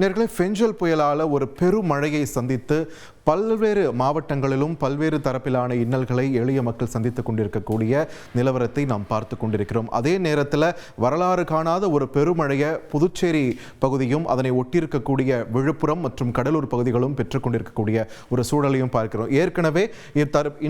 நேர்களே, ஃபெஞ்சல் புயலால் ஒரு பெருமழையை சந்தித்து பல்வேறு மாவட்டங்களிலும் பல்வேறு தரப்பிலான இன்னல்களை எளிய மக்கள் சந்தித்துக் கொண்டிருக்கக்கூடிய நிலவரத்தை நாம் பார்த்து கொண்டிருக்கிறோம். அதே நேரத்தில் வரலாறு காணாத ஒரு பெருமழையை புதுச்சேரி பகுதியும் அதனை ஒட்டியிருக்கக்கூடிய விழுப்புரம் மற்றும் கடலூர் பகுதிகளும் பெற்றுக்கொண்டிருக்கக்கூடிய ஒரு சூழலையும் பார்க்கிறோம். ஏற்கனவே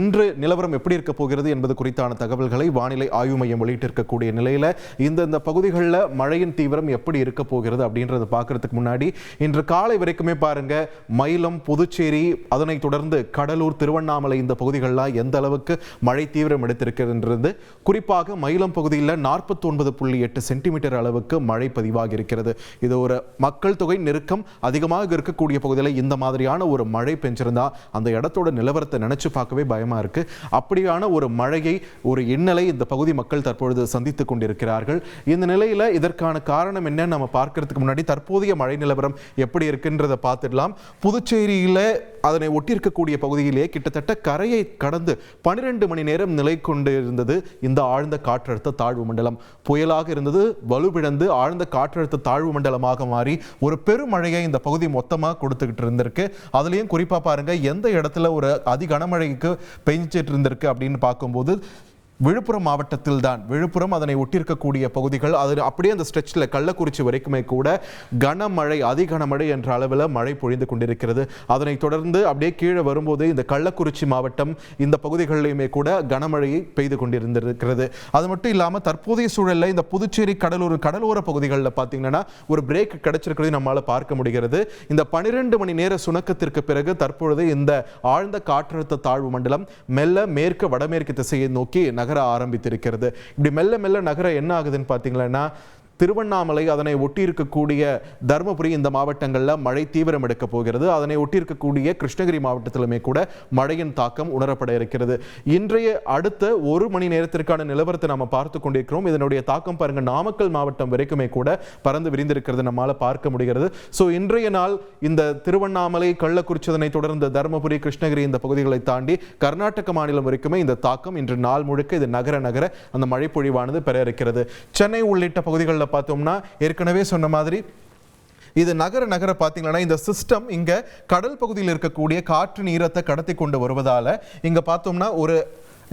இன்று நிலவரம் எப்படி இருக்க போகிறது என்பது குறித்தான தகவல்களை வானிலை ஆய்வு மையம் வெளியிட்டிருக்கக்கூடிய நிலையில் இந்த பகுதிகளில் மழையின் தீவிரம் எப்படி இருக்க போகிறது அப்படின்றத பார்க்கறதுக்கு முன்னாடி இன்று காலை வரைக்குமே பாருங்க, மயிலம், புதுச்சேரி, அதனைத் தொடர்ந்து கடலூர், திருவண்ணாமலை இந்த பகுதிகளில் எந்த அளவுக்கு மழை தீவிரம் எடுத்திருக்கிறது. குறிப்பாக மயிலம் பகுதியில் 49.8 சென்டிமீட்டர் அளவுக்கு மழை பதிவாகி இருக்கிறது. இது ஒரு மக்கள் தொகை நெருக்கம் அதிகமாக இருக்கக்கூடிய பகுதியில் இந்த மாதிரியான ஒரு மழை பெஞ்சிருந்தா அந்த இடத்தோட நிலவரத்தை நினைச்சு பார்க்கவே பயமா இருக்கு. அப்படியான ஒரு மழையை, ஒரு இன்னலை இந்த பகுதி மக்கள் தற்பொழுது சந்தித்துக் கொண்டிருக்கிறார்கள். இந்த நிலையில இதற்கான காரணம் என்ன நம்ம பார்க்கறதுக்கு முன்னாடி தற்போதைய மழை நிலவரம் எப்படி இருக்குன்றதை பார்த்துடலாம். புதுச்சேரியில அதனை ஒட்டியிருக்கக்கூடிய பகுதியிலே கிட்டத்தட்ட கரையை கடந்து 12 மணி நேரம் நிலை கொண்டிருந்தது இந்த ஆழ்ந்த காற்றழுத்த தாழ்வு மண்டலம். புயலாக இருந்தது, வலுவிழந்து ஆழ்ந்த காற்றழுத்த தாழ்வு மண்டலமாக மாறி ஒரு பெருமழையை இந்த பகுதி மொத்தமாக கொடுத்துக்கிட்டு இருந்திருக்கு. அதுலேயும் குறிப்பாக பாருங்க, எந்த இடத்துல ஒரு அதிகனமழைக்கு பெஞ்சிட்டு இருந்திருக்கு அப்படின்னு பார்க்கும்போது விழுப்புரம் மாவட்டத்தில் தான். விழுப்புரம் அதனை ஒட்டியிருக்கக்கூடிய பகுதிகள், அது அப்படியே அந்த ஸ்ட்ரெச்சில் கள்ளக்குறிச்சி வரைக்குமே கூட கனமழை, அதிகனமழை என்ற அளவில் மழை பொழிந்து கொண்டிருக்கிறது. அதனைத் தொடர்ந்து அப்படியே கீழே வரும்போது இந்த கள்ளக்குறிச்சி மாவட்டம் இந்த பகுதிகளிலுமே கூட கனமழையை பெய்து கொண்டிருந்திருக்கிறது. அது மட்டும் இல்லாமல் தற்போதைய சூழலில் இந்த புதுச்சேரி, கடலோர பகுதிகளில் பார்த்தீங்கன்னா ஒரு பிரேக் கிடைச்சிருக்கிறது நம்மளால் பார்க்க முடிகிறது. இந்த 12 மணி நேர சுணக்கத்திற்கு பிறகு தற்பொழுது இந்த ஆழ்ந்த காற்றழுத்த தாழ்வு மண்டலம் மெல்ல மேற்கு வடமேற்கு திசையை நோக்கி நகர ஆரம்பித்திருக்கிறது. இப்படி மெல்ல மெல்ல நகர என்ன ஆகுதுன்னு பார்த்தீங்கன்னா, திருவண்ணாமலை, அதனை ஒட்டி இருக்கக்கூடிய தருமபுரி இந்த மாவட்டங்களில் மழை தீவிரம் எடுக்க போகிறது. அதனை ஒட்டி இருக்கக்கூடிய கிருஷ்ணகிரி மாவட்டத்திலுமே கூட மழையின் தாக்கம் உணரப்பட இருக்கிறது. இன்றைய அடுத்த ஒரு மணி நேரத்திற்கான நிலவரத்தை நாம் பார்த்து கொண்டிருக்கிறோம். இதனுடைய தாக்கம் பாருங்க, நாமக்கல் மாவட்டம் வரைக்குமே கூட பறந்து விரிந்திருக்கிறது நம்மால் பார்க்க முடிகிறது. ஸோ இன்றைய நாள் இந்த திருவண்ணாமலை, கள்ளக்குறிச்சி, அதனை தொடர்ந்து தருமபுரி, கிருஷ்ணகிரி இந்த பகுதிகளை தாண்டி கர்நாடக மாநிலம் வரைக்குமே இந்த தாக்கம் இன்று நாள் முழுக்க இது நகர அந்த மழை பொழிவானது பெற இருக்கிறது. சென்னை உள்ளிட்ட பகுதிகளில் பார்த்தோம்னா ஏற்கனவே சொன்ன மாதிரி இது நகர பார்த்தீங்கன்னா இந்த சிஸ்டம் இங்க கடல் பகுதியில் இருக்கக்கூடிய காற்று நீரத்தை கடத்தி கொண்டு வருவதால இங்க பார்த்தோம்னா ஒரு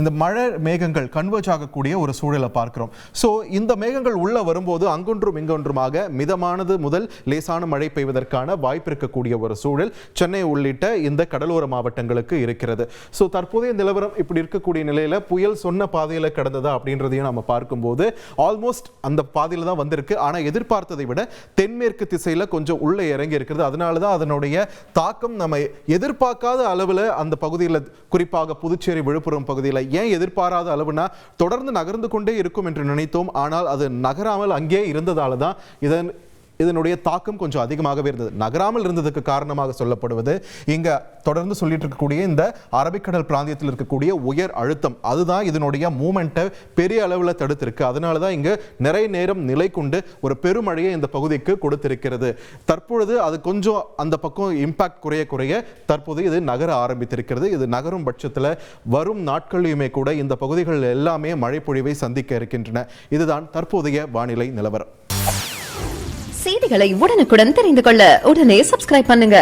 இந்த மழை மேகங்கள் கன்வர்ஜ் ஆகக்கூடிய ஒரு சூழலை பார்க்கிறோம். ஸோ இந்த மேகங்கள் உள்ள வரும்போது அங்கொன்றும் இங்கொன்றுமாக மிதமானது முதல் லேசான மழை பெய்வதற்கான வாய்ப்பு இருக்கக்கூடிய ஒரு சூழல் சென்னை உள்ளிட்ட இந்த கடலோர மாவட்டங்களுக்கு இருக்கிறது. ஸோ தற்போதைய நிலவரம் இப்படி இருக்கக்கூடிய நிலையில புயல் சொன்ன பாதையில் கடந்ததா அப்படின்றதையும் நம்ம பார்க்கும்போது ஆல்மோஸ்ட் அந்த பாதையில் தான் வந்திருக்கு. ஆனால் எதிர்பார்த்ததை விட தென்மேற்கு திசையில் கொஞ்சம் உள்ளே இறங்கி இருக்கிறது. அதனால தான் அதனுடைய தாக்கம் நம்ம எதிர்பார்க்காத அளவில் அந்த பகுதியில், குறிப்பாக புதுச்சேரி, விழுப்புரம் பகுதியில் ஏன் எதிர்பாராத அளவுனா தொடர்ந்து நகர்ந்து கொண்டே இருக்கும் என்று நினைத்தோம். ஆனால் அது நகராமல் அங்கே இருந்ததால தான் இதனுடைய தாக்கம் கொஞ்சம் அதிகமாகவே இருந்தது. நகராமல் இருந்ததுக்கு காரணமாக சொல்லப்படுவது இங்க தொடர்ந்து சொல்லிட்டு இருக்கக்கூடிய இந்த அரபிக்கடல் பிராந்தியத்தில் இருக்கக்கூடிய உயர் அழுத்தம், அதுதான் இதனுடைய மூமெண்ட்டை பெரிய அளவில் தடுத்திருக்கு. அதனால தான் இங்க நிறைய நேரம் நிலை கொண்டு ஒரு பெருமழையை இந்த பகுதிக்கு கொடுத்திருக்கிறது. தற்பொழுது அது கொஞ்சம் அந்த பக்கம் இம்பாக்ட் குறைய தற்போது இது நகர ஆரம்பித்திருக்கிறது. இது நகரும் பட்சத்தில் வரும் நாட்களிலுமே கூட இந்த பகுதிகள் எல்லாமே மழை பொழிவை சந்திக்க இருக்கின்றன. இதுதான் தற்போதைய வானிலை நிலவரம். செய்திகளை உடனுக்குடன் தெரிந்து கொள்ள உடனே சப்ஸ்கிரைப் பண்ணுங்க.